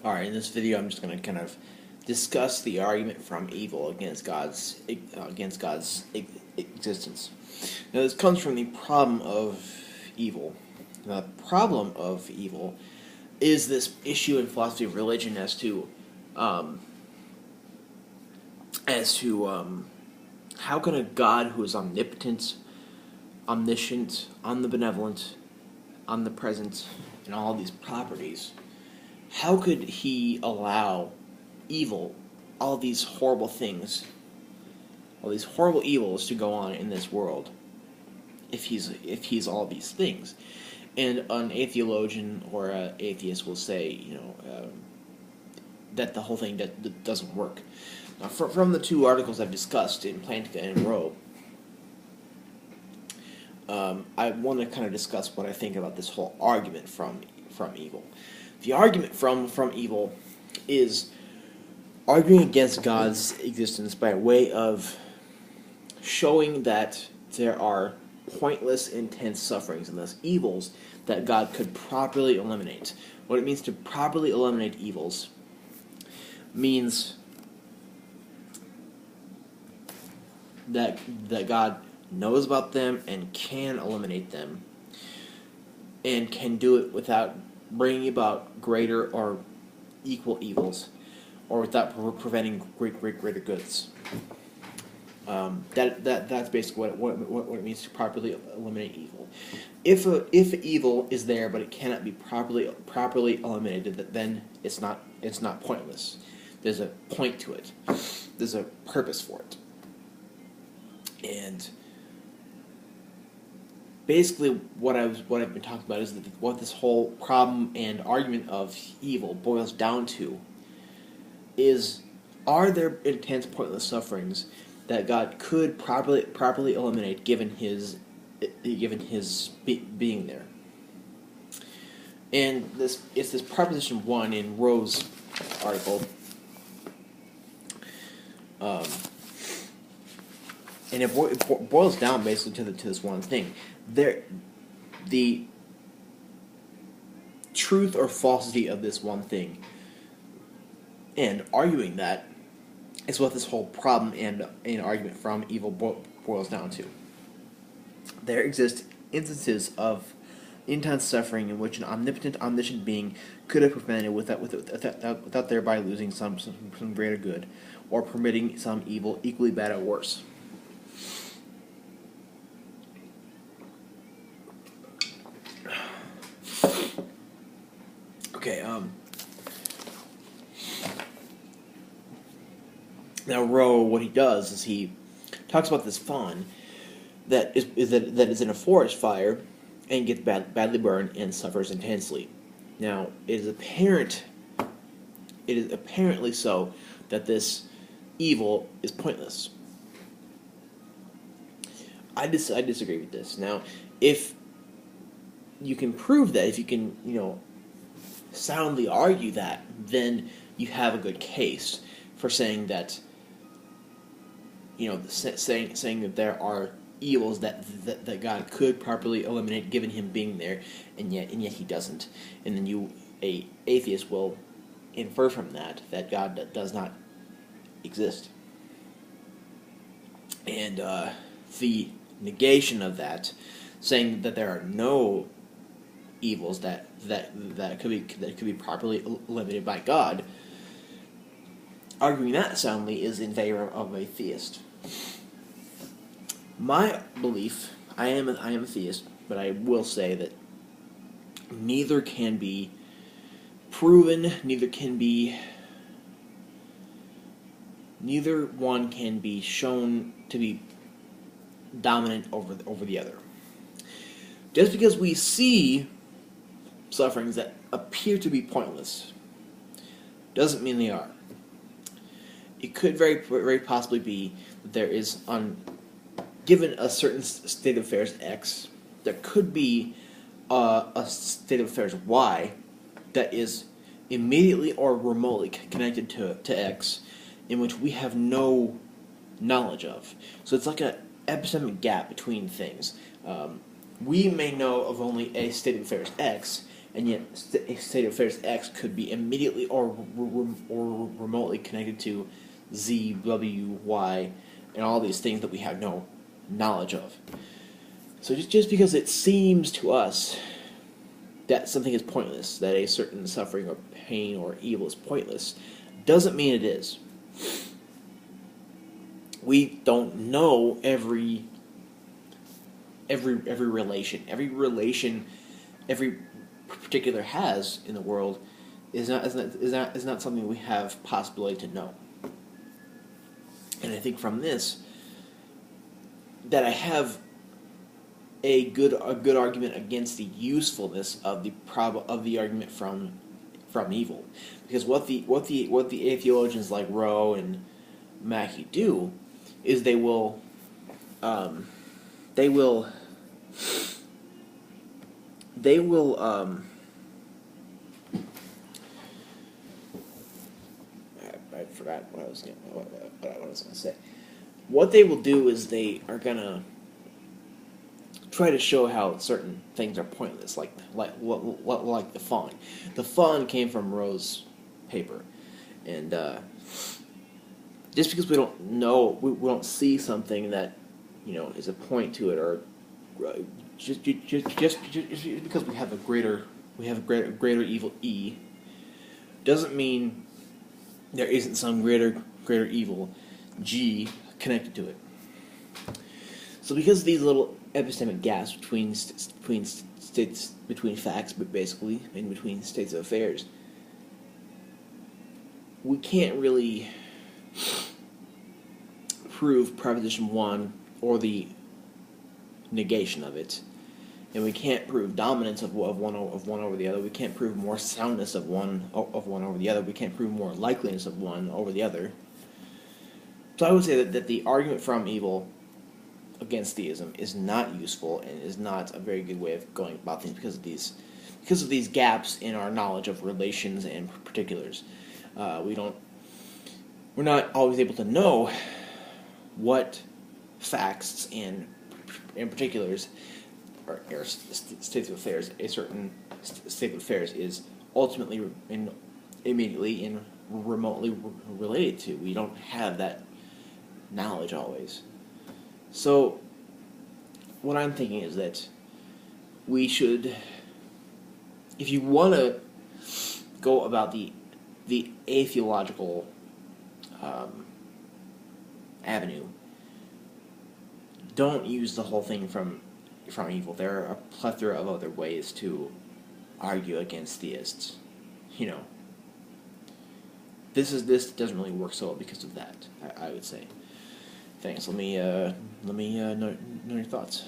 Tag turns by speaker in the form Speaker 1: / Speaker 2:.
Speaker 1: Alright, in this video I'm just going to kind of discuss the argument from evil against God's existence. Now this comes from the problem of evil. The problem of evil is this issue in philosophy of religion as to how can a God who is omnipotent, omniscient, omnibenevolent, omnipresent, and all of these properties, how could he allow evil, all these horrible things, all these horrible evils to go on in this world if he's all these things? And an atheologian or an atheist will say, that the whole thing that doesn't work. Now, from the two articles I've discussed in Plantica and Rowe, I want to kind of discuss what I think about this whole argument from evil. The argument from evil is arguing against God's existence by way of showing that there are pointless, intense sufferings and thus evils that God could properly eliminate. What it means to properly eliminate evils means that God knows about them and can eliminate them, and can do it without bringing about greater or equal evils, or without preventing greater goods. That's basically what it means to properly eliminate evil. If evil is there but it cannot be properly eliminated, then it's not pointless. There's a point to it. There's a purpose for it. And basically, what I've been talking about is that what this whole problem and argument of evil boils down to is: are there intense, pointless sufferings that God could properly eliminate given his being there? And it's this proposition 1 in Rowe's article. And it boils down basically to this one thing. The truth or falsity of this one thing, and arguing that, is what this whole problem and argument from evil boils down to. There exist instances of intense suffering in which an omnipotent, omniscient being could have prevented without thereby losing some greater good, or permitting some evil equally bad or worse. Okay, now Rowe, what he does is he talks about this fawn that is in a forest fire and gets badly burned and suffers intensely. Now, it is apparently so that this evil is pointless. I disagree with this. Now, if you can prove that, if you can, soundly argue that, then you have a good case for saying that, saying that there are evils that God could properly eliminate given him being there, and yet he doesn't. And then a atheist will infer from that God does not exist. And the negation of that, saying that there are no evils that could be properly eliminated by God, arguing that soundly is in favor of a theist. My belief, I am a theist, but I will say that neither can be proven, neither one can be shown to be dominant over the other. Just because we see sufferings that appear to be pointless doesn't mean they are. It could very possibly be that there is, given a certain state of affairs X, there could be a state of affairs Y that is immediately or remotely connected to X, in which we have no knowledge of. So it's like an epistemic gap between things. We may know of only a state of affairs X, and yet a state of affairs X could be immediately or remotely connected to Z, W, Y, and all these things that we have no knowledge of. So just because it seems to us that something is pointless, that a certain suffering or pain or evil is pointless, doesn't mean it is. We don't know every relation. Every particular has in the world is not something we have possibility to know. And I think from this that I have a good argument against the usefulness of the argument from evil, because what the atheologians like Rowe and Mackey do is they will I forgot what I was going to say. What they will do is they are going to try to show how certain things are pointless, like the fawn. The fawn came from Rowe's paper, and just because we don't know, we don't see something that is a point to it, or just because we have a greater evil E, doesn't mean there isn't some greater evil G connected to it. So because of these little epistemic gaps between states, between facts, but basically in between states of affairs, we can't really prove Proposition 1 or the negation of it, and we can't prove dominance of one over the other. We can't prove more soundness of one over the other. We can't prove more likeliness of one over the other. So I would say that the argument from evil against theism is not useful and is not a very good way of going about things because of these gaps in our knowledge of relations and particulars. We're not always able to know what facts and particulars or states of affairs a certain state of affairs is ultimately and immediately and remotely related to. We don't have that knowledge always. So what I'm thinking is that we should, if you want to go about the atheological avenue, don't use the whole thing from evil. There are a plethora of other ways to argue against theists. This doesn't really work so well because of that, I would say. Thanks. Let me know your thoughts.